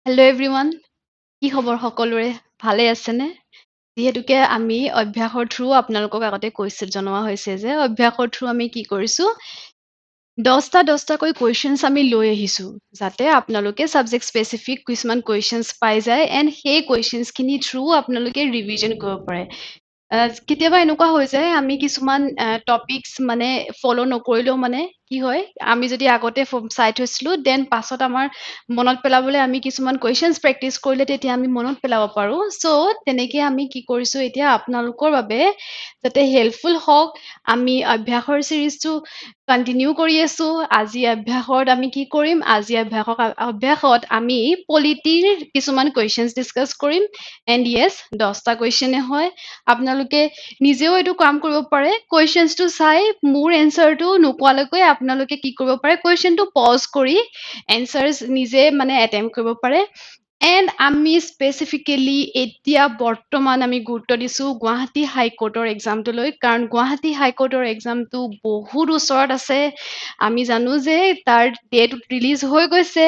Hello' everyone, কি খবৰ সকলোৰে? ভালে আছেনে? যিহেতুকে আমি অভ্যাসৰ থ্ৰু আপোনালোকক আগতে কৈছিল জনোৱা হৈছে যে অভ্যাসৰ থ্ৰু আমি কি কৰিছো 10টা 10টাকৈ কুৱেশ্যনছ আমি লৈ আহিছো যাতে আপোনালোকে ছাবজেক্ট স্পেচিফিক কিছুমান কুৱেশ্যনছ পাই যায় এণ্ড সেই কুৱেশ্যনছখিনি থ্ৰু আপোনালোকে ৰিভিজন কৰিব পাৰে কেতিয়াবা এনেকুৱা হৈ যায় আমি কিছুমান টপিকছ মানে ফ'ল' নকৰিলেও মানে কি হয় আমি যদি আগতে চাই থৈছিলো দেন পাছত আমাৰ মনত পেলাবলৈ আমি কিছুমান কুৱেশ্যনছ প্ৰেক্টিচ কৰিলে তেতিয়া আমি মনত পেলাব পাৰো চ' তেনেকে আমি কি কৰিছো এতিয়া আপোনালোকৰ বাবে যাতে হেল্পফুল হওক আমি অভ্যাসৰ চিৰিজটো কণ্টিনিউ কৰি আছো আজি অভ্যাসত আমি কি কৰিম আজি অভ্যাসত আমি পলিটিৰ কিছুমান কুৱেশ্যনছ ডিছকাছ কৰিম এণ্ড য়েছ 10টা কুৱেশ্যনে হয় আপোনালোকে নিজেও এইটো কাম কৰিব পাৰে কুৱেশ্যনছটো চাই মোৰ এনচাৰটো নোপোৱালৈকে আপোনালোকে কি কৰিব পাৰে কুৱেশ্যনটো পজ কৰি এনচাৰ্ছ নিজে মানে এটেম্প কৰিব পাৰে এণ্ড আমি স্পেচিফিকেলি এতিয়া বৰ্তমান আমি গুৰুত্ব দিছো গুৱাহাটী হাইকোৰ্টৰ এক্সামটোলৈ কাৰণ গুৱাহাটী হাইকোৰ্টৰ এক্সামটো বহুত ওচৰত আছে আমি জানো যে তাৰ ডেট ৰিলিজ হৈ গৈছে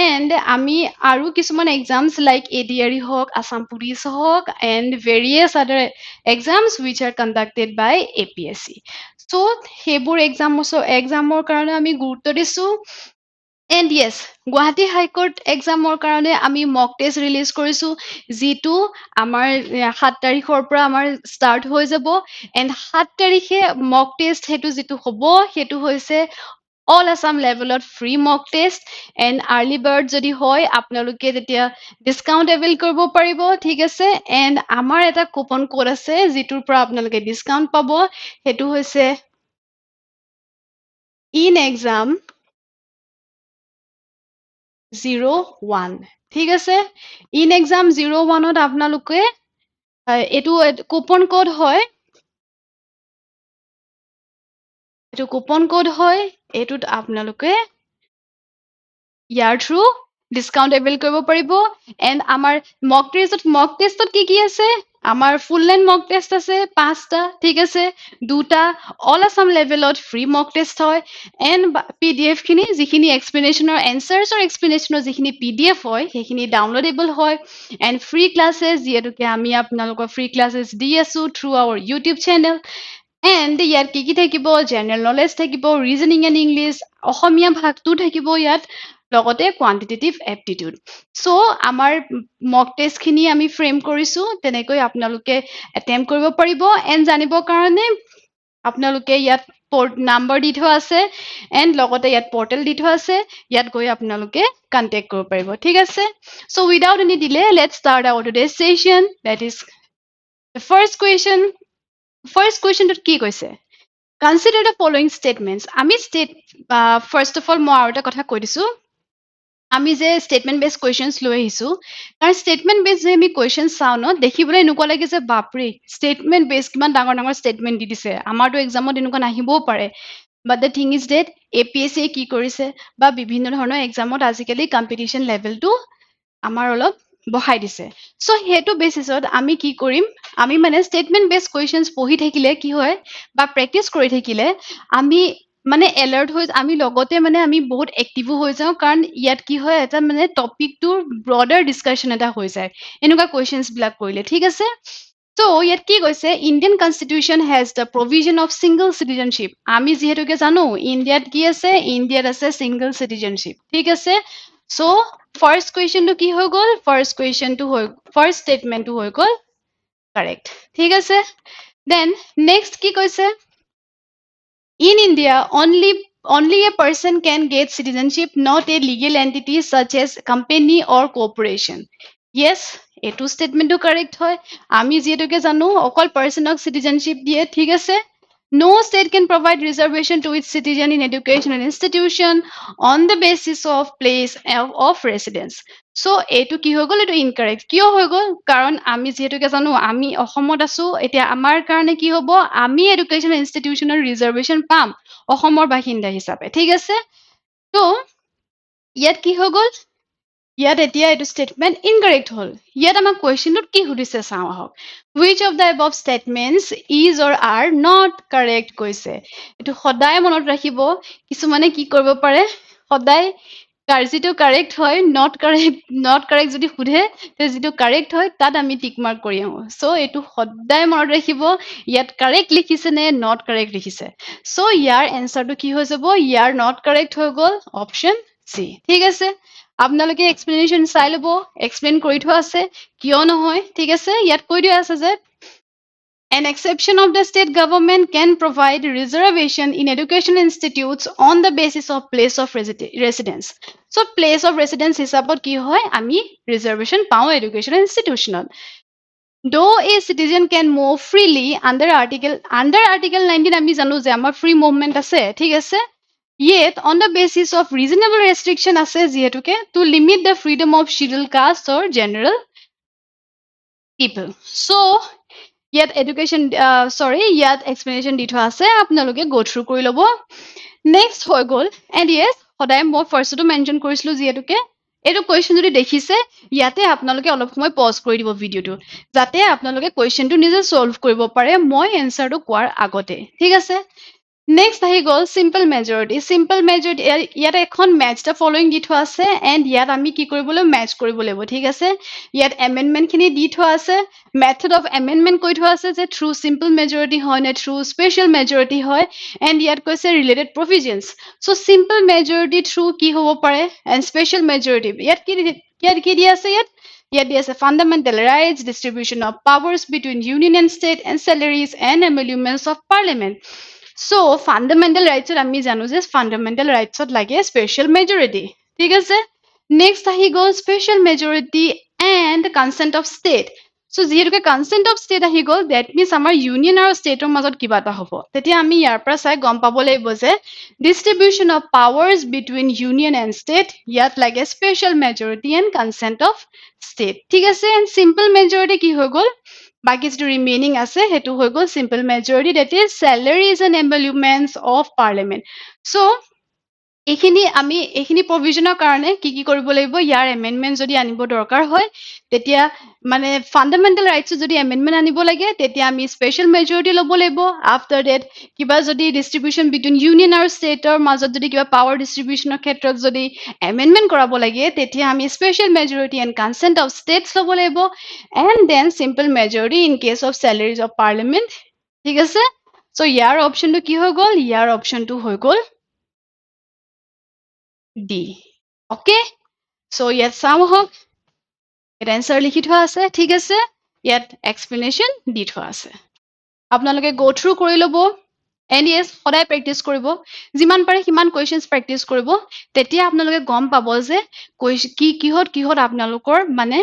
এণ্ড আমি আৰু কিছুমান এক্সামছ লাইক এডিআৰই হওক আছাম পুলিচ হওক এণ্ড ভেৰিয়াছ আদাৰ এক্সামছ উইচ আৰ কণ্ডাক্টেড বাই APSC চ' সেইবোৰ এক্সামৰ কাৰণে আমি গুৰুত্ব দিছো এণ্ড য়েছ গুৱাহাটী হাইকোৰ্ট এক্সামৰ কাৰণে আমি মক টেষ্ট ৰিলিজ কৰিছো যিটো আমাৰ 7 তাৰিখৰ পৰা আমাৰ ষ্টাৰ্ট হৈ যাব এণ্ড 7 তাৰিখে মক টেষ্ট সেইটো যিটো হ'ব সেইটো হৈছে অল আছাম লেভেলত free mock test and early bird যদি হয় আপোনালোকে তেতিয়া ডিছকাউণ্ট এভেইল কৰিব পাৰিব ঠিক আছে এণ্ড আমাৰ এটা কুপন কোড আছে যিটোৰ পৰা আপোনালোকে ডিছকাউণ্ট পাব সেইটো হৈছে ইন এক্সাম 01 ঠিক আছে ইন এক্সাম 01ত আপোনালোকে এইটো কুপন কোড হয় এইটো কুপন কোড হয় এইটোত আপোনালোকে ইয়াৰ থ্ৰু ডিছকাউণ্ট এভেইল কৰিব পাৰিব এণ্ড আমাৰ মক টেষ্টত কি আছে আমাৰ ফুল লেন্থ মক টেষ্ট আছে 5টা ঠিক আছে 2টা অল আছাম লেভেলত ফ্ৰী মক টেষ্ট হয় এণ্ড PDF খিনি যিখিনি এক্সপ্লেনেশ্যনৰ এনচাৰ্ছৰ এক্সপ্লেনেশ্যনৰ যিখিনি PDF হয় সেইখিনি ডাউনলোডেবল হয় এণ্ড ফ্ৰী ক্লাছেছ যিহেতুকে আমি আপোনালোকৰ ফ্ৰী ক্লাছেছ দি আছো through our YouTube channel and ইয়াত কি থাকিব জেনেৰেল নলেজ থাকিব ৰিজনিং এণ্ড ইংলিছ অসমীয়া ভাগটো থাকিব ইয়াত লগতে কোৱান্টিটেটিভ এপটিটিউড চ' আমাৰ মক টেষ্টখিনি আমি ফ্ৰেম কৰিছো তেনেকৈ আপোনালোকে এটেম্প কৰিব পাৰিব এণ্ড জানিবৰ কাৰণে আপোনালোকে ইয়াত নাম্বাৰ দি থোৱা আছে এণ্ড লগতে ইয়াত পৰ্টেল দি থোৱা আছে ইয়াত গৈ আপোনালোকে কণ্টেক্ট কৰিব পাৰিব ঠিক আছে so' without any delay let's start our today's session that is first কুৱেশ্যনটোত কি কৈছে কনচিডাৰ দ্য ফলোয়িং ষ্টেটমেণ্টছ আমি ফাৰ্ষ্ট অফ অল মই আৰু এটা কথা কৈ দিছো আমি যে ষ্টেটমেণ্ট বেছ কুৱেশ্যনছ লৈ আহিছো কাৰণ ষ্টেটমেণ্ট বেছ যে আমি কুৱেশ্যন চাওঁ ন দেখিবলৈ এনেকুৱা লাগে যে বাপৰে ষ্টেটমেণ্ট বেছ কিমান ডাঙৰ ডাঙৰ ষ্টেটমেণ্ট দি দিছে আমাৰতো এক্সামত এনেকুৱা নাহিবও পাৰে but the thing is that APSC কি কৰিছে বা বিভিন্ন ধৰণৰ এক্সামত আজিকালি কম্পিটিশ্যন লেভেলটো আমাৰ অলপ বঢ়াই দিছে চ' সেইটো বেচিছত আমি কি কৰিম আমি মানে ষ্টেটমেণ্ট বেছ কুৱেশ্যনছ পঢ়ি থাকিলে কি হয় বা প্ৰেক্টিচ কৰি থাকিলে আমি মানে এলাৰ্ট হৈ আমি লগতে মানে আমি বহুত এক্টিভো হৈ যাওঁ কাৰণ ইয়াত কি হয় এটা মানে টপিকটোৰ ব্ৰডাৰ ডিছকাশ্যন এটা হৈ যায় এনেকুৱা কুৱেশ্যনছ বিলাক কৰিলে ঠিক আছে চ' ইয়াত কি কৈছে Indian constitution has the provision of single citizenship আমি যিহেতুকে জানো ইণ্ডিয়াত কি আছে ইণ্ডিয়াত আছে ছিংগল চিটিজেনশ্বিপ ঠিক আছে চ' ফাৰ্ষ্ট কুৱেশ্যনটো কি হৈ গ'ল ফাৰ্ষ্ট ষ্টেটমেণ্টটো হৈ গ'ল কাৰেক্ট ঠিক আছে দেন নেক্সট কি কৈছে In India, only a person can get citizenship, not a legal entity such as company or corporation. Yes, এইটো ষ্টেটমেণ্টটো কাৰেক্ট হয় আমি যিহেতুকে জানো অকল পাৰ্চনক চিটিজেনশ্বিপ দিয়ে ঠিক আছে No state can provide reservation to its citizen in educational institution on the basis of place of residence. So এইটো কি হৈ গ'ল এইটো ইনকাৰেক্ট কিয় হৈ গ'ল কাৰণ আমি যিহেতুকে জানো আমি অসমত আছো এতিয়া আমাৰ কাৰণে কি হ'ব আমি এডুকেশ্যনেল ইনষ্টিটিউচনৰ ৰিজাৰ্ভেশ্যন পাম অসমৰ বাসিন্দা হিচাপে ঠিক আছে তো ইয়াত কি হৈ গ'ল ইয়াত এতিয়া এইটো ষ্টেটমেণ্ট ইনকাৰেক্ট হ'ল ইয়াত আমাক কুৱেশ্যনটোত কি সুধিছে চাওঁ আহক which of the above statements is or are not correct কৈছে এইটো সদায় মনত ৰাখিব কিছুমানে কি কৰিব পাৰে সদায় যিটো কাৰেক্ট হয় নট কাৰেক্ট যদি সোধে তে যিটো কাৰেক্ট হয় তাত আমি টিক মাৰ্ক কৰি আহোঁ চ' এইটো সদায় মনত ৰাখিব ইয়াত কাৰেক্ট লিখিছে নে নট কাৰেক্ট লিখিছে চ' ইয়াৰ এনচাৰটো কি হৈ যাব ইয়াৰ নট কাৰেক্ট হৈ গ'ল অপশ্যন চি ঠিক আছে আপোনালোকে এক্সপ্লেনেশ্যন চাই ল'ব এক্সপ্লেইন কৰি থোৱা আছে কিয় নহয় ঠিক আছে ইয়াত কৈ দিয়া আছে যে An exception of the state government can provide reservation in educational institutes on the basis of place of residence. So, place of residence হিচাপত কি হয় আমি reservation পাওঁ educational institutional. Though a citizen can move freely under Article 19 আমি জানো যে আমাৰ free movement আছে ঠিক আছে Yet, on the basis of reasonable restriction আছে যিহেতুকে to limit the freedom of scheduled caste or general people. So, ইয়াত এডুকেশ্যন ইয়াত এক্সপ্লেনেশ্যন দি থোৱা আছে আপোনালোকে গো থ্ৰু কৰি ল'ব নেক্সট হৈ গ'ল এণ্ড য়েছ সদায় মই ফাৰ্ষ্টতো মেনশ্যন কৰিছিলোঁ যিহেতুকে এইটো কুৱেশ্যন যদি দেখিছে ইয়াতে আপোনালোকে অলপ সময় পজ কৰি দিব ভিডিঅ'টো যাতে আপোনালোকে কুৱেশ্যনটো নিজে চল্ভ কৰিব পাৰে মই এনচাৰটো কোৱাৰ আগতে ঠিক আছে নেক্সট আহি গ'ল চিম্পল মেজৰিটি ইয়াত এখন মেচ দ্য ফলোয়িং দি থোৱা আছে এণ্ড ইয়াত আমি কি কৰিবলৈ মেচ কৰিব লাগিব ঠিক আছে ইয়াত এমেণ্ডমেণ্টখিনি দি থোৱা আছে মেথড অফ এমেণ্ডমেণ্ট কৈ থোৱা আছে যে থ্ৰু চিম্পল মেজৰিটি হয় নে থ্ৰু স্পেচিয়েল মেজৰিটি হয় এণ্ড ইয়াত কৈছে ৰিলেটেড প্ৰভিজনছ চ' চিম্পল মেজৰিটি থ্ৰু কি হ'ব পাৰে এণ্ড স্পেচিয়েল মেজৰিটি ইয়াত কি দি আছে ইয়াত দি আছে fundamental rights distribution of powers between union and state and salaries and emoluments of parliament So, fundamental rights আমি জানো যে fundamental rights লাগে special majority ঠিক আছে next আহি গ'ল special majority and consent of state so যিহেতুকে consent of state আহি গ'ল that means আমাৰ union আৰু stateৰ মাজত কিবা এটা হ'ব তেতিয়া আমি ইয়াৰ পৰা চাই গম পাব লাগিব যে distribution of powers between union and state ইয়াত লাগে special majority and consent of state ঠিক আছে and simple majority কি হৈ গ'ল বাকি যিটো ৰিমেইনিং আছে সেইটো হৈ গ'ল simple majority that is salaries and emoluments of parliament so' এইখিনি প্ৰভিজনৰ কাৰণে কি কৰিব লাগিব ইয়াৰ এমেণ্ডমেণ্ট যদি আনিব দৰকাৰ হয় তেতিয়া মানে ফাণ্ডামেণ্টেল ৰাইটছ যদি এমেণ্ডমেণ্ট আনিব লাগে তেতিয়া আমি স্পেচিয়েল মেজৰিটি ল'ব লাগিব আফটাৰ ডেট কিবা যদি ডিষ্ট্ৰিবিউশ্যন বিটুইন ইউনিয়ন আৰু ষ্টেটৰ মাজত যদি কিবা পাৱাৰ ডিষ্ট্ৰিবিউশ্যনৰ ক্ষেত্ৰত যদি এমেণ্ডমেণ্ট কৰাব লাগে তেতিয়া আমি special majority and consent of states ল'ব লাগিব and then simple majority in case of salaries of parliament ঠিক আছে চ' ইয়াৰ অপশ্যনটো কি হৈ গ'ল ইয়াৰ অপশ্যনটো হৈ গ'ল ডি অ'কে চ' ইয়াত চাওঁ আহক ইয়াত এনচাৰ লিখি থোৱা আছে ঠিক আছে ইয়াত এক্সপ্লেনেশ্যন দি থোৱা আছে আপোনালোকে গো থ্ৰু কৰি ল'ব এণ্ড য়েছ সদায় প্ৰেক্টিচ কৰিব যিমান পাৰে সিমান কুৱেশ্যনছ প্ৰেক্টিচ কৰিব তেতিয়া আপোনালোকে গম পাব যে কিহত আপোনালোকৰ মানে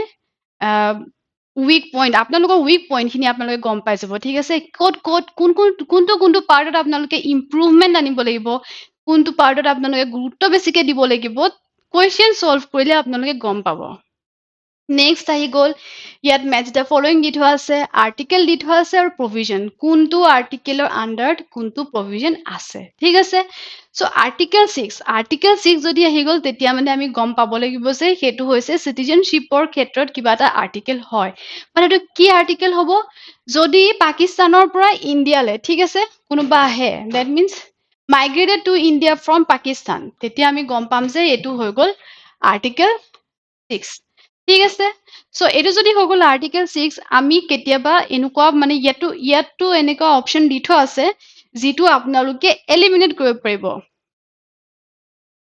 উইক পইণ্ট আপোনালোকৰ উইক পইণ্টখিনি আপোনালোকে গম পাই যাব ঠিক আছে কোনটো পাৰ্টত আপোনালোকে ইম্প্ৰুভমেণ্ট আনিব লাগিব কোনটো পাৰ্টত আপোনালোকে গুৰুত্ব বেছিকে দিব লাগিব কুৱেশ্যন চল্ভ কৰিলে আপোনালোকে গম পাব নেক্সট আহি গ'ল ইয়াত মেচ দ্য ফলোয়িং দি থোৱা আছে আৰ্টিকেল দি থোৱা আছে আৰু প্ৰভিজন কোনটো আৰ্টিকেলৰ আণ্ডাৰত কোনটো প্ৰভিজন আছে ঠিক আছে চ' আৰ্টিকেল 6 যদি আহি গ'ল তেতিয়া মানে আমি গম পাব লাগিব যে সেইটো হৈছে চিটিজেনশ্বিপৰ ক্ষেত্ৰত কিবা এটা আৰ্টিকেল হয় মানে এইটো কি আৰ্টিকেল হ'ব যদি পাকিস্তানৰ পৰা ইণ্ডিয়ালৈ ঠিক আছে কোনোবা আহে that means migrated to India from Pakistan তেতিয়া আমি গম পাম যে এইটো হৈ গ'ল আৰ্টিকেল 6 ঠিক আছে চ' এইটো যদি হৈ গ'ল আৰ্টিকেল 6 আমি কেতিয়াবা এনেকুৱা মানে ইয়াতো এনেকুৱা অপশ্যন দি থোৱা আছে যিটো আপোনালোকে এলিমিনেট কৰিব পাৰিব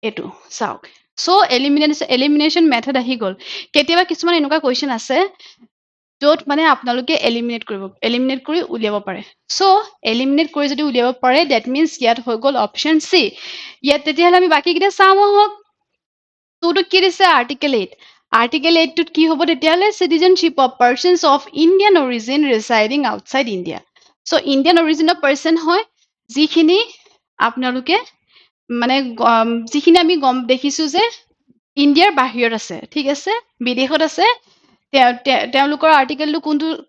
এইটো চাওক চ' এলিমিনেশ্যন মেথড আহি গ'ল কেতিয়াবা কিছুমান এনেকুৱা কুৱেশ্যন আছে য'ত মানে আপোনালোকে এলিমিনেট কৰি উলিয়াব পাৰে চ' এলিমিনেট কৰি যদি উলিয়াব পাৰে ডেট মিনছ ইয়াত হৈ গ'ল অপশ্যন চি ইয়াত তেতিয়াহ'লে আমি বাকীকেইটা চাওঁ আহক টুটো কি দিছে আৰ্টিকেল 8 টোত কি হ'ব তেতিয়াহ'লে citizenship of persons of Indian origin residing outside India so' Indian অৰিজিনৰ পাৰ্চন হয় যিখিনি আপোনালোকে মানে যিখিনি আমি দেখিছোঁ যে ইণ্ডিয়াৰ বাহিৰত আছে ঠিক আছে বিদেশত আছে তেওঁলোকৰ আৰ্টিকেলটো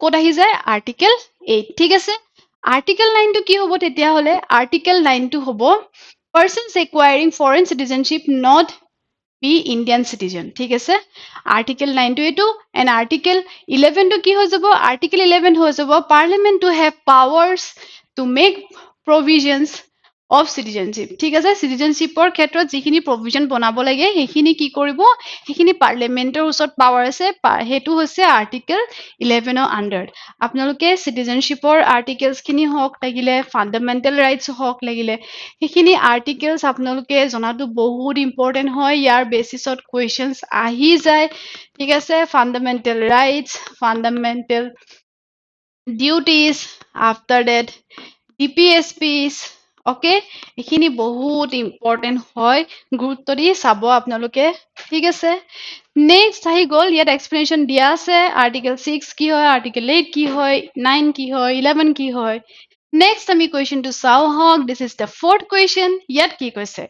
ক'ত আহি যায় আৰ্টিকেল 8 ঠিক আছে আৰ্টিকেল 9টো কি হ'ব তেতিয়াহ'লে আৰ্টিকেল 9টো হ'ব persons acquiring foreign citizenship not be Indian citizen ঠিক আছে আৰ্টিকেল 9টো এইটো এণ্ড আৰ্টিকেল 11টো কি হৈ যাব আৰ্টিকেল 11 হৈ যাব parliament to have powers to make provisions of citizenship ঠিক আছে চিটিজেনশ্বিপৰ ক্ষেত্ৰত যিখিনি প্ৰভিজন বনাব লাগে সেইখিনি কি কৰিব সেইখিনি পাৰ্লিয়ামেণ্টৰ ওচৰত পাৱাৰ আছে সেইটো হৈছে আৰ্টিকেল 11 আণ্ডাৰ আপোনালোকে চিটিজেনশ্বিপৰ আৰ্টিকেলছখিনি হওক লাগিলে ফাণ্ডামেণ্টেল ৰাইটছ হওক লাগিলে সেইখিনি আৰ্টিকেলছ আপোনালোকে জনাটো বহুত ইম্পৰ্টেণ্ট হয় ইয়াৰ বেচিছত কুৱেশ্যনছ আহি যায় ঠিক আছে fundamental rights fundamental duties after that DPSPs okay এইখিনি বহুত ইম্পৰ্টেণ্ট হয় গুৰুত্ব দি চাব আপোনালোকে ঠিক আছে নেক্সট আহি গ'ল ইয়াত এক্সপ্লেনেশ্যন দিয়া আছে আৰ্টিকেল 6 কি হয় আৰ্টিকেল 8 কি হয় 9 কি হয় 11 কি হয় নেক্সট আমি কুৱেশ্যনটো চাওঁ হওক this is the fourth question ইয়াত কি কৈছে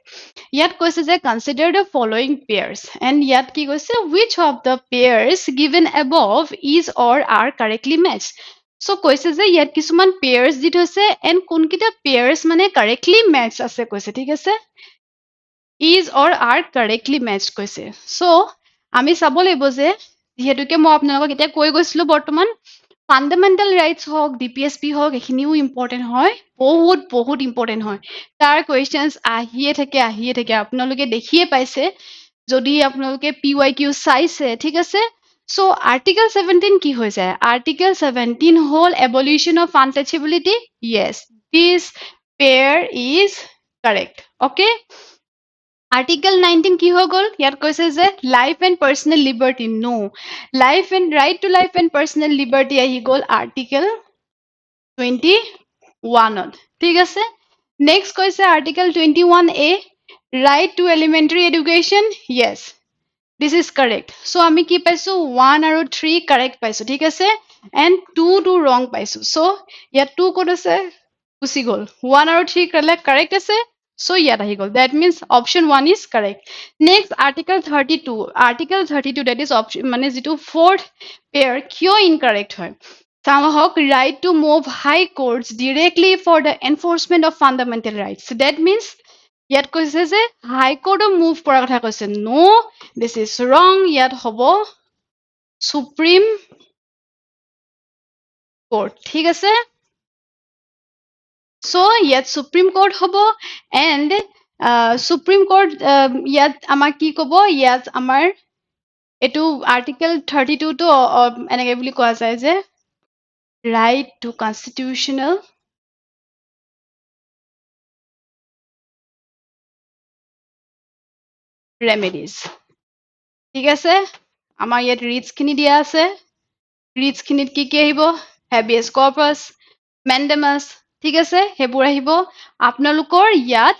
ইয়াত কৈছে যে consider the following pairs and ইয়াত কি কৈছে which of the pairs given above is or are correctly matched so কৈছে যে ইয়াত কিছুমান পেয়াৰ্ছ দি থৈছে এণ্ড কোনকেইটা পেয়াৰ্ছ মানে কাৰেক্টলি মেচ আছে কৈছে ঠিক আছে is or are correctly match কৈছে সো আমি চাব লাগিব যে যিহেতুকে মই আপোনালোকক এতিয়া কৈ গৈছিলো বৰ্তমান ফাণ্ডামেণ্টেল ৰাইটছ হওক DPSP হওক এইখিনিও ইম্পৰ্টেণ্ট হয় বহুত বহুত ইম্পৰ্টেণ্ট হয় তাৰ কুৱেশ্যনছ আহিয়ে থাকে আপোনালোকে দেখিয়ে পাইছে যদি আপোনালোকে PYQ চাইছে ঠিক আছে সো আৰ্টিকেল 17 কি হৈ যায় আৰ্টিকেল 17 হ'ল abolition of untouchability yes this pair is correct okay article 19 কি হৈ গ'ল ইয়াত কৈছে যে life and personal liberty no life and right to life and personal liberty আহি গ'ল আৰ্টিকেল 21 ঠিক আছে নেক্সট কৈছে article 21A right to elementary education yes this is correct so' আমি কি পাইছো 1 আৰু 3 কাৰেক্ট পাইছো ঠিক আছে এণ্ড 2 ৰং পাইছো চ' ইয়াত 2 ক'ত আছে গুচি গ'ল 1 আৰু 3 কাৰেক্ট আছে চ' ইয়াত আহি গ'ল that means option 1 is correct next article 32 that is option মানে যিটো ফ'ৰ্থ পেয়াৰ কিয় ইনকাৰেক্ট হয় চাওক right to move high courts directly for the enforcement of fundamental rights that means ইয়াত কৈছে যে হাই কোৰ্টক মুভ কৰাৰ কথা কৈছে নো দিছ ইজ ৰং ইয়াত হ'ব সুপ্ৰিম কোৰ্ট ঠিক আছে চ' ইয়াত সুপ্ৰিম কোৰ্ট হ'ব এণ্ড সুপ্ৰিম কোৰ্ট ইয়াত আমাক কি ক'ব ইয়াত আমাৰ এইটো আৰ্টিকেল 32টো এনেকে বুলি কোৱা যায় যে ৰাইট টু কনষ্টিটিউশ্যনেল ৰেমেডিজ ঠিক আছে আমাৰ ইয়াত ৰিটছখিনি দিয়া আছে ৰিটছখিনিত কি কি আহিব হেবিয়াছ কৰ্পাছ মেণ্ডেমাছ ঠিক আছে সেইবোৰ আহিব আপোনালোকৰ ইয়াত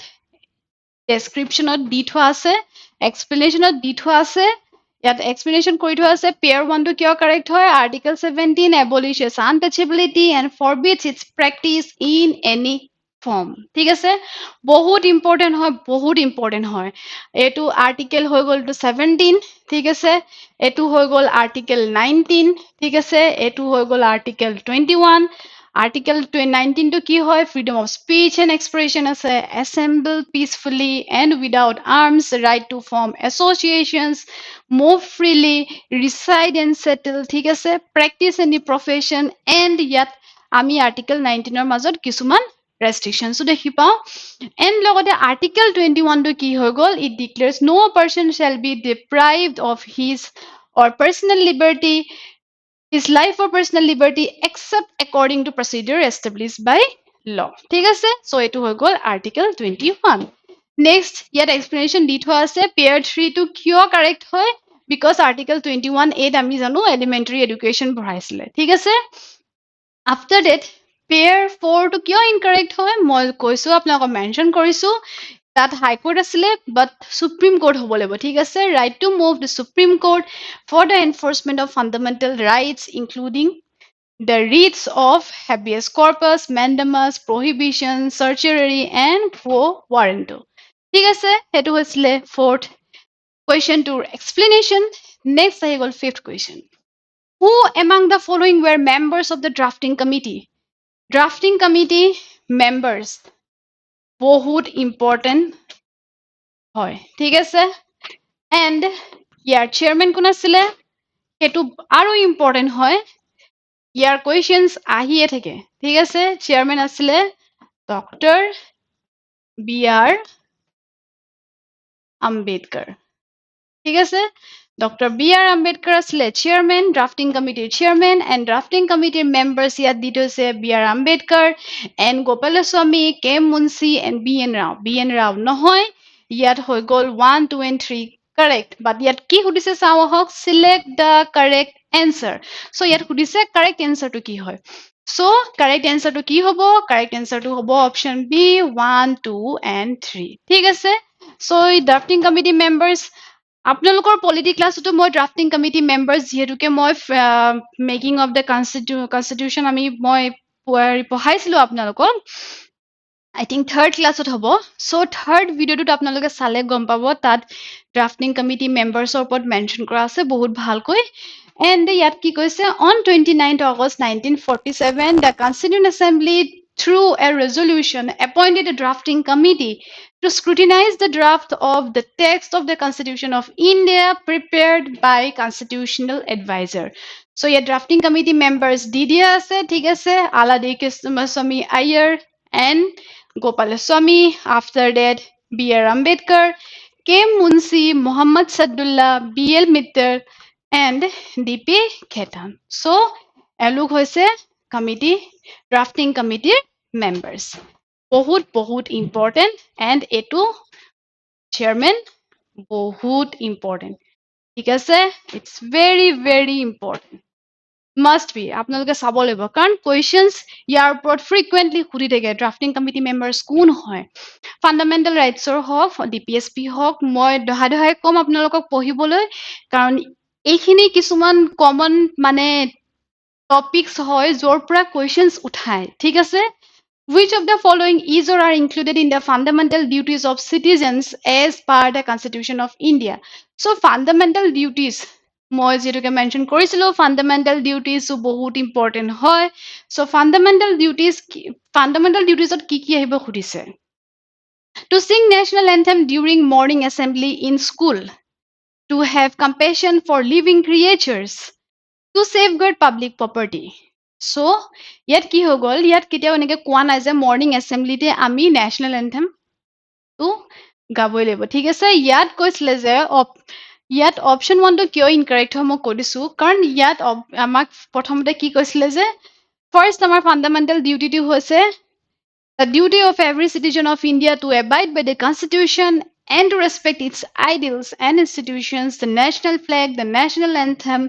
ডেছক্ৰিপশ্যনত দি থোৱা আছে এক্সপ্লেনেশ্যনত দি থোৱা আছে ইয়াত এক্সপ্লেনেশ্যন কৰি থোৱা আছে পেয়াৰ 1টো কিয় কাৰেক্ট হয় article 17 abolishes untouchability and forbids its practice in any form ঠিক আছে বহুত ইম্পৰ্টেণ্ট হয় এইটো আৰ্টিকেল হৈ গ'ল 17 ঠিক আছে এইটো হৈ গ'ল আৰ্টিকেল 19 ঠিক আছে এইটো হৈ গ'ল আৰ্টিকেল 21 আৰ্টিকেল 19 টো কি হয় freedom of speech and expression আছে assemble peacefully and without arms right to form associations move freely reside and settle ঠিক আছে প্ৰেক্টিছ এনি প্ৰফেশ্যন এণ্ড ইয়াত আমি আৰ্টিকেল 19ৰ মাজত কিছুমান ৰেষ্ট্ৰিকশ্যনছো দেখি পাওঁ এণ্ড লগতে আৰ্টিকেল 21টো কি হৈ গ'ল it declares no' person shall be deprived of his or personal liberty his life or personal liberty except according to procedure established by law ঠিক আছে সো এটো হৈ গ'ল আৰ্টিকেল 21 নেক্সট ইয়াত এক্সপ্লেনেশ্যন দি থোৱা আছে পেয়াৰ 3 টো কিয় কাৰেক্ট হয় বিকজ আৰ্টিকেল 21A আমি জানো এলিমেণ্টাৰী এডুকেশ্যন পঢ়াইছিলে ঠিক আছে আফটাৰ ডেট পেয়াৰ 4 টো কিয় ইনকাৰেক্ট হয় মই কৈছো আপোনালোকক মেনশ্যন কৰিছো তাত হাইকোৰ্ট আছিলে বাট সুপ্ৰিম কোৰ্ট হ'ব লাগিব ঠিক আছে right to move the Supreme Court for the enforcement of fundamental rights including the writs of habeas corpus mandamus prohibition certiorari and quo warranto ঠিক আছে সেইটো হৈছিলে ফ'ৰ্থ কুৱেশ্যনটোৰ এক্সপ্লেনেশ্যন নেক্সট আহি গ'ল fifth question who among the following were members of the drafting committee members বহুত important হয় ঠিক আছে এণ্ড ইয়াৰ চেয়াৰমেন কোন আছিলে সেইটো আৰু ইম্পৰ্টেণ্ট হয় ইয়াৰ কুৱেশ্যনছ আহিয়ে থাকে ঠিক আছে চেয়াৰমেন আছিলে ডক্টৰ B.R. Ambedkar. ঠিক আছে? Dr. B.R. Ambedkar আছিলে চেয়াৰমেন, ড্ৰাফটিং কমিটিৰ চেয়াৰমেন, এণ্ড ড্ৰাফটিং কমিটিৰ মেম্বাৰ্ছ ইয়াত দি থৈছে B.R. Ambedkar, N. Gopalaস্বামী, K. Munshi, and B.N. Rao. B.N. Rao নহয়, ইয়াত হৈ গ'ল 1, 2, and 3 কাৰেক্ট। বাট ইয়াত কি সুধিছে চাওঁ আহক, চিলেক্ট দ্য কাৰেক্ট এনচাৰ। চ' ইয়াত সুধিছে কাৰেক্ট এনচাৰটো কি হয়। চ' কাৰেক্ট এনচাৰটো কি হ'ব? কাৰেক্ট এনচাৰটো হ'ব অপশ্যন বি 1, 2, and 3 ঠিক আছে। চ' ড্ৰাফটিং কমিটি মেম্বাৰ্ছ আপোনালোকৰ পলিটি ক্লাছতো মই ড্ৰাফটিং কমিটি মেম্বাৰ্ছ যিহেতুকে মই মেকিং অফ দ্য কনষ্টিটিউশ্যন মই পঢ়াইছিলো আপোনালোকক আই থিংক থাৰ্ড ক্লাছত হ'ব। চ' থাৰ্ড ভিডিঅ'টোত আপোনালোকে চালে গম পাব তাত ড্ৰাফটিং কমিটি মেম্বাৰ্ছৰ ওপৰত মেনশ্যন কৰা আছে বহুত ভালকৈ। এণ্ড ইয়াত কি কৈছে on 29th August 1947 the কনষ্টিটিউণ্ট assembly through a resolution appointed a drafting committee to scrutinize the draft of the text of the Constitution of India prepared by Constitutional Advisor. So, yeah, drafting committee members Didia ase, thik ase, Aladi Krishnaswamy Iyer and Gopalaswamy. After that, B.R. Ambedkar, K. Munshi, Muhammad Sadullah, B.L. Mittal, and D.P. Khaitan. So, এওঁলোক হৈছে committee drafting কমিটিৰ members. বহুত important and এইটো chairman বহুত important ঠিক আছে। It's very important must be আপোনালোকে চাব লাগিব কাৰণ কুৱেশ্যনছ ইয়াৰ ওপৰত ফ্ৰিকুৱেণ্টলি সুধি থাকে ড্ৰাফটিং কমিটি মেম্বাৰ্ছ কোন হয়। ফাণ্ডামেণ্টেল ৰাইটছৰ হওক DPSP হওক মই দহাই ক'ম আপোনালোকক পঢ়িবলৈ কাৰণ এইখিনি কিছুমান কমন মানে টপিকছ হয় য'ৰ পৰা কুৱেশ্যনছ উঠায় ঠিক আছে। Which of the following is or are included in the fundamental duties of citizens as per the Constitution of India? So, fundamental duties, মই যেটোকে মেনশন কৰিছিলো ফাণ্ডামেণ্টেল ডিউটিজ বহুত ইম্পৰ্টেণ্ট হয়। চ' ফাণ্ডামেণ্টেল ডিউটিজত কি কি আহিব সুধিছে। To sing national anthem during morning assembly in school, to have compassion for living creatures, to safeguard public property. চ' ইয়াত কি হৈ গ'ল ইয়াত কেতিয়াও এনেকে কোৱা নাই যে মৰ্ণিং এছেম্বলিতে আমি নেশ্যনেল এন্থেমটো গাবই লাগিব ঠিক আছে। ইয়াত কৈছিলে যে ইয়াত অপশ্যন 1টো কিয় ইনকাৰেক্ট হয় মই কৈ দিছো কাৰণ ইয়াত আমাক প্ৰথমতে কি কৈছিলে যে ফাৰ্ষ্ট আমাৰ ফাণ্ডামেণ্টেল ডিউটিটো হৈছে the duty of every citizen of India to abide by the Constitution and to respect its ideals and institutions, the national flag, the national anthem.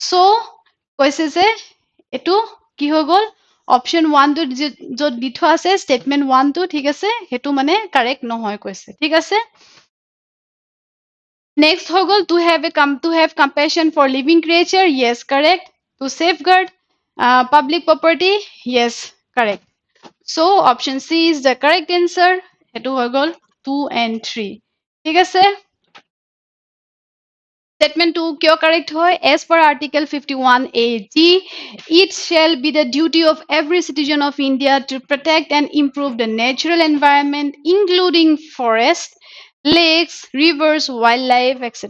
So, কৈছে যে এইটো কি হৈ গ'ল অপশ্যন 1টো য'ত দি থোৱা আছে ষ্টেটমেণ্ট 1টো ঠিক আছে সেইটো মানে কাৰেক্ট নহয় কৈছে ঠিক আছে। নেক্সট হৈ গ'ল to have compassion for living creature, yes correct. To safeguard public property, yes correct. So option C is the correct answer. সেইটো হৈ গ'ল 2 and 3 ঠিক আছে। Statement 2 কিয় correct হয় as per article 51A(g) it shall be the duty of every citizen of India to protect and improve the natural environment including forests, lakes, rivers, wildlife, etc.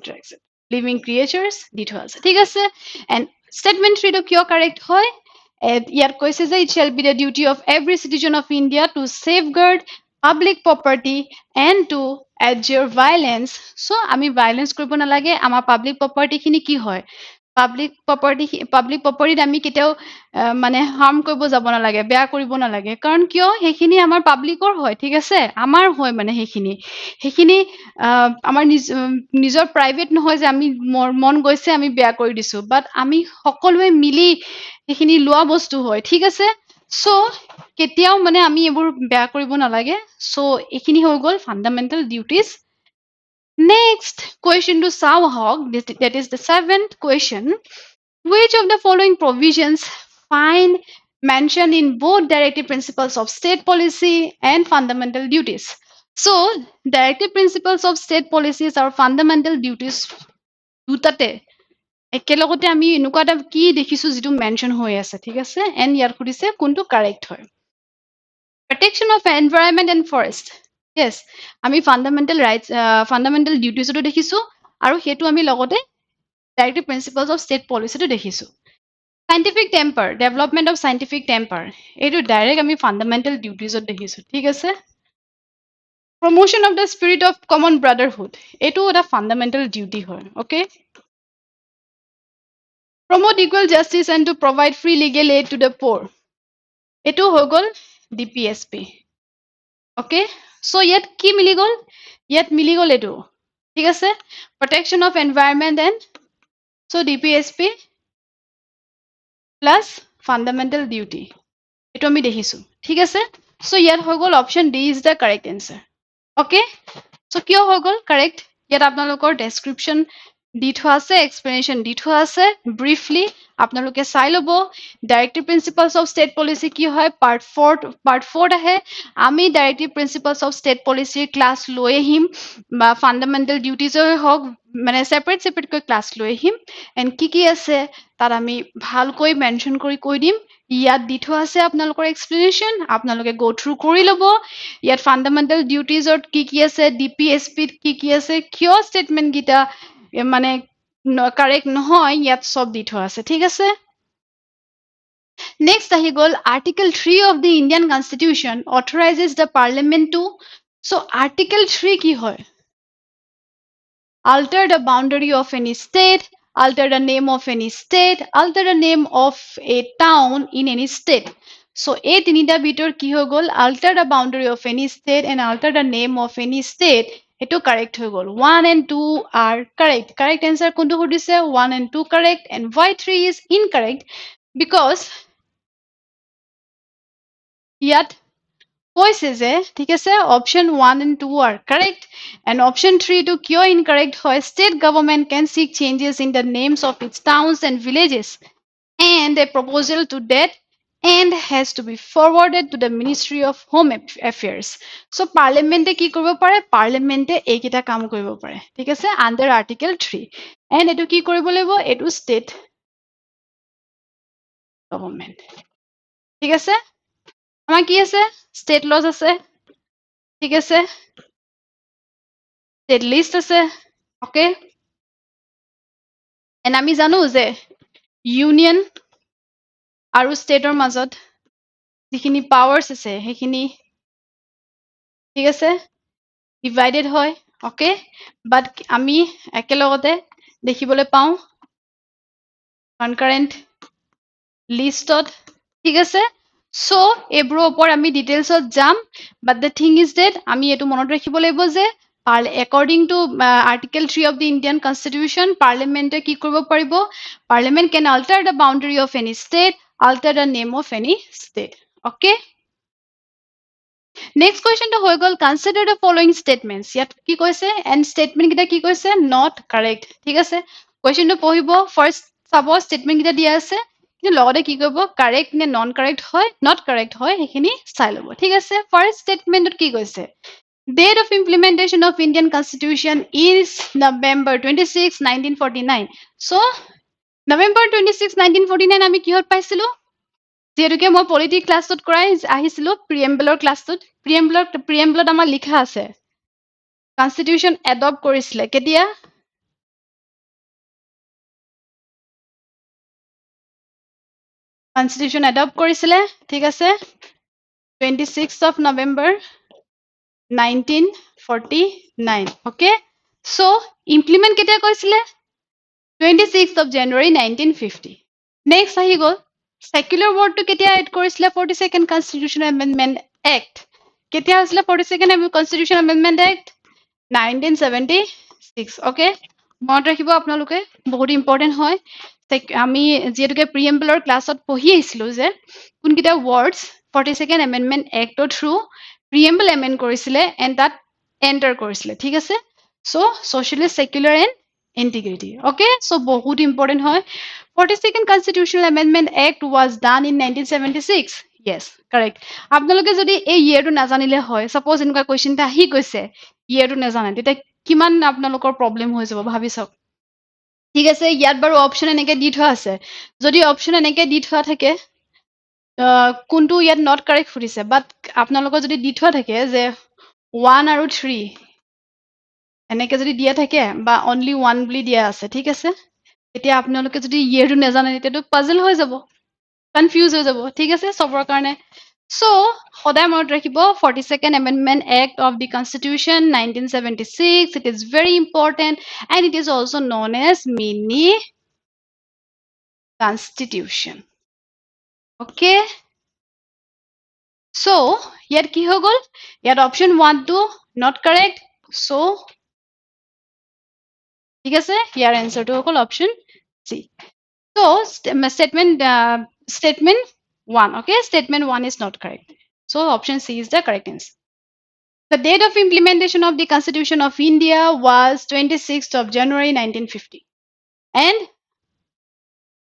living creatures দি থোৱা আছে ঠিক আছে। and statement 3 টো কিয় correct হয় ইয়াত কৈছে যে it shall be the duty of every citizen of India to safeguard public property and to adjure violence. So আমি violence কৰিব নালাগে আমাৰ public property খিনি কি হয় public property আমি কেতিয়াও মানে harm কৰিব যাব নালাগে বেয়া কৰিব নালাগে কাৰণ কিয় সেইখিনি আমাৰ পাব্লিকৰ হয় ঠিক আছে আমাৰ হয় মানে সেইখিনি আমাৰ নিজৰ প্ৰাইভেট নহয় যে আমি মন গৈছে আমি বেয়া কৰি দিছো বাট আমি সকলোৱে মিলি সেইখিনি লোৱা বস্তু হয় ঠিক আছে। চ' কেতিয়াও মানে আমি এইবোৰ বেয়া কৰিব নালাগে। চ' এইখিনি হৈ গ'ল ফাণ্ডামেণ্টেল ডিউটিজ। নেক্সট কুৱেশ্যনটো চাওঁ আহক that is the 7th question. Which of the following provisions find mentioned in both directive principles of state policy and fundamental duties? So, directive principles of state policies are fundamental duties দুটাতে একেলগতে আমি এনেকুৱা এটা কি দেখিছো যিটো mention হৈ আছে ঠিক আছে। এণ্ড ইয়াত সুধিছে কোনটো কাৰেক্ট হয়। Protection of environment and forest, yes আমি ফাণ্ডামেণ্টেল ডিউটিজতো দেখিছো আৰু সেইটো আমি লগতে ডাইৰেক্টিভ প্ৰিন্সিপলছ অফ ষ্টেট পলিচিটো দেখিছো। Scientific temper, development of scientific temper এইটো ডাইৰেক্ট আমি ফাণ্ডামেণ্টেল ডিউটিজত দেখিছো ঠিক আছে। Promotion of the spirit of common brotherhood. Eto eta fundamental duty hoy. Okay. Promote equal justice and to provide free legal aid to the poor. Eto হৈ গ'ল DPSP. Okay. So yet কি মিলি গ'ল? Yet মিলি গ'ল এটো. ঠিক আছে? Protection of environment and so DPSP plus fundamental duty. এটো আমি দেখিছো. ঠিক আছে? So ইয়াত হৈ গ'ল option D is the correct answer. Okay? So কিয় হৈ গ'ল correct? ইয়াত আপোনালোকৰ description দি থোৱা আছে, explanation দি থোৱা আছে, briefly আপোনালোকে চাই ল'ব. Directive principles of state policy কি হয় part 4 আহে. আমি directive principles of state policy class লৈ আহিম বা fundamental duties হওক মানে separate কৈ class লৈ আহিম and কি আছে তাত আমি ভালকৈ mention কৰি কৈ দিম. ইয়াত দি থোৱা আছে আপোনালোকৰ explanation আপোনালোকে go through কৰি ল'ব. ইয়াত fundamental duties ত কি আছে DPSP ত কি আছে কিয় statement গিটা মানে correct নহয় ইয়াত সব দি থোৱা আছে ঠিক আছে next আহি গ'ল article 3 of the Indian Constitution authorizes the parliament to so article 3 কি হয় alter the boundary of any state alter the name of any state alter the name of a town in any state so এই তিনিটা ভিতৰ কি হৈ গ'ল alter the boundary of any state and alter the name of any state এটো correct হৈ গ'ল 1 and 2 are correct answer কোনটো সুধিছে 1 and 2 correct and why 3 is incorrect because ইয়াত কৈছে যে ঠিক আছে option 1 and 2 are correct and option 3 to কিয় incorrect হয় state government can seek changes in the names of its towns and villages and a proposal to that and has to be forwarded to the Ministry of Home Affairs. So Parliament কি কৰিব পাৰে Parliament এইকেইটা কাম কৰিব পাৰে ঠিক আছে under article 3 and এটো কি কৰিব লাগিব এটো state government ঠিক আছে আমাৰ কি আছে state laws আছে ঠিক আছে state list আছে okay and আমি জানো যে union আৰু stateৰ মাজত যিখিনি powers আছে সেইখিনি ঠিক আছে divided হয় okay but আমি একেলগতে দেখিবলৈ পাওঁ concurrent listত ঠিক আছে so এইবোৰৰ ওপৰত আমি ডিটেইলছত যাম but the thing is that আমি এটো মনত ৰাখিব লাগিব যে according to article 3 of the Indian Constitution parliament কি কৰিব পাৰিব parliament can alter the boundary of any state alter the name of any state okay next question to হৈ গ'ল consider the following statements ইয়াত কি কৈছে and statement কিটা কি কৈছে not correct ঠিক আছে question to পঢ়িব first চাব statement কিটা দিয়া আছে কিন্তু লগতে কি কৰিব correct নে non correct হয় not correct হয় সেইখিনি চাই ল'ব ঠিক আছে first statement কি কৈছে date of implementation of Indian Constitution is November 26 1949 so November 26 1949 আমি কিহত পাইছিলো যেহেতুকে মই পলিটিক ক্লাছত কৰাই আহিছিলো প্ৰিএম্বলৰ ক্লাছত প্ৰিএম্বলত আমাৰ লিখা আছে কনষ্টিটিউচন এডপ্ট কৰিছিলে কেতিয়া কনষ্টিটিউচন এডপ্ট কৰিছিলে ঠিক আছে 26 of November 1949 okay so implement কেতিয়া কৰিছিলে 26th of January 1950 next আহি গ'ল secular word to কেতিয়া add কৰিছিলে 42nd Constitutional Amendment Act কেতিয়া হৈছিলে 42nd Constitutional Amendment Act 1976 okay মনত ৰাখিব আপোনালোকে বহুত ইম্পৰ্টেন্ট হয় আমি যেহেতুকে প্ৰিএম্বলৰ ক্লাছত পঢ়ি আহিছিলো যে কোনকিটা words 42nd Amendment Act ৰ through preamble amend কৰিছিলে and that enter কৰিছিলে ঠিক আছে so socialist secular and integrity okay so বহুত important হয় 42nd Constitutional Amendment Act was done in 1976 yes correct আপোনালোকে যদি এই year টো নাজানিলে হয় suppose এনেকুৱা question টা আহি গৈছে year টো নাজানে তেতিয়া কিমান আপোনালোকৰ problem হৈ যাব ভাবি চাওক ঠিক আছে ইয়াত বাৰু অপচন এনেকে দি থোৱা আছে যদি অপচন এনেকে দি থোৱা থাকে কোনটো ইয়াত নট কাৰেক্ট ফুৰিছে বাট আপোনালোকৰ যদি দি থোৱা থাকে যে 1 আৰু 3 এনেকে যদি দিয়া থাকে বা অনলি 1 বুলি দিয়া আছে ঠিক আছে এতিয়া আপোনালোকে যদি ইয়েৰটো নাজানে তেতিয়াটো পাজল হৈ যাব কনফিউজ হৈ যাব ঠিক আছে সবৰ কাৰণে So, সদায় মনত ৰাখিব 42nd Amendment Act of the Constitution 1976. It is very important and it is also known as mini constitution. Okay? So, ইয়াত কি হৈ গ'ল? ইয়াত option 1 to not correct. So, ঠিক আছে? ইয়াৰ answer to হৈ গ'ল option C. So, statement 1. Okay? Statement 1 is not correct. So, option C is the correct answer. The date of implementation of the Constitution of India was 26th of January 1950. And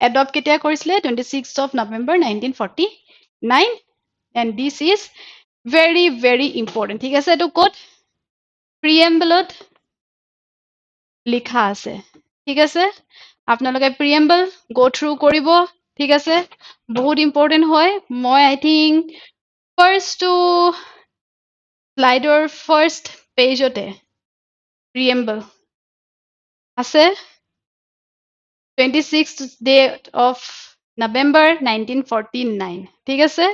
adopt ketia korisile 26th of November 1949. And this is very, very important. ঠিক আছে? এটো ক'ত? Preamble লিখা আছে। ঠিক আছে? আপোনালোকে preamble go through কৰিব। ঠিক আছে? বহুত important হয়। মই I think first to slide or first page ote preamble আছে 26th date of November 1949 ঠিক আছে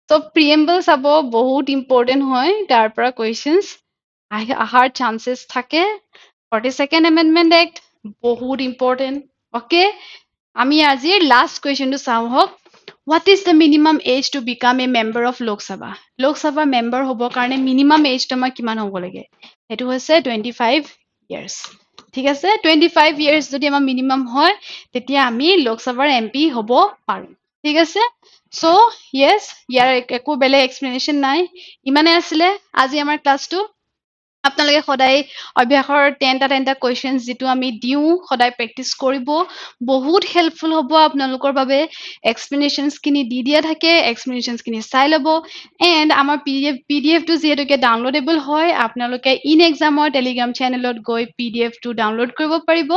তো preamble চাব বহুত important হয় তাৰ পৰা questions আহাৰ chances থাকে 42nd Amendment Act বহুত important okay আমি আজি last question to চাও হক what is the minimum age to become a member of Lok Sabha member হব কাৰণে minimum age to আমাৰ কিমান হ'ব লাগে এটো হৈছে 25 years ঠিক আছে 25 years যদি আমাৰ minimum হয় তেতিয়া আমি Lok Sabhar MP হ'ব পাৰো ঠিক আছে so yes ইয়াৰ একো বেলে explanation নাই ইমানে আছিলে আজি আমাৰ ক্লাসটো আপোনালোকে সদায় অভ্যাসৰ 10টা কোৱেশ্চনছ যেটো আমি দিও সদায় প্ৰেক্টিস কৰিব বহুত হেল্পফুল হ'ব আপোনালোকৰ বাবে এক্সপ্লেনেশনছ কিনি দি দিয়া থাকে এক্সপ্লেনেশনছ কিনি চাই লব এন্ড আমাৰ পিডিএফ টো যেটোকে ডাউনলোডেবল হয় আপোনালোকে ইন এক্সামৰ টেলিগ্ৰাম চেনেলত গৈ পিডিএফ টো ডাউনলোড কৰিব পাৰিব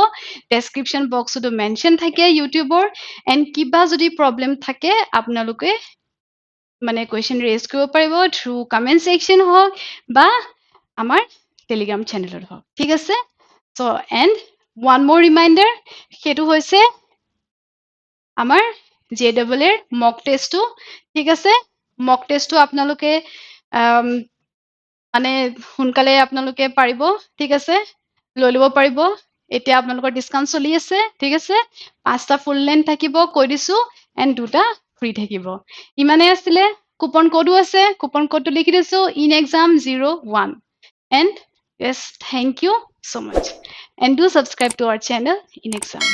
ডেসক্ৰিপচন বক্সটো মেনশন থাকে ইউটিউবৰ এন্ড কিবা যদি প্ৰবলেম থাকে আপোনালোকে মানে কোৱেশ্চন ৰেজ কৰিব পাৰিব থ্ৰু কমেন্ট সেকশন হওক বা আমাৰ টেলিগ্ৰাম চেনেলত হওক ঠিক আছে সো এন্ড ওয়ান মোৰ ৰিমাইন্ডাৰ সেটো হৈছে আমাৰ জেডব্লিউ এৰ মক টেষ্টটো ঠিক আছে মক টেষ্টটো আপোনালোকে মানে হুনকালে আপোনালোকে পাৰিব ঠিক আছে লৈ লব পাৰিব এতিয়া আপোনালোকৰ ডিসকাউন্ট চলি আছে ঠিক আছে 5টা ফুল লেন্থ থাকিব কৈ দিছো এন্ড 2টা ফ্ৰী থাকিব ইমানে আছিলে কুপন কোডও আছে কুপন কোডটো লিখি দিছো inexam01 and yes thank you so much and do subscribe to our channel in exam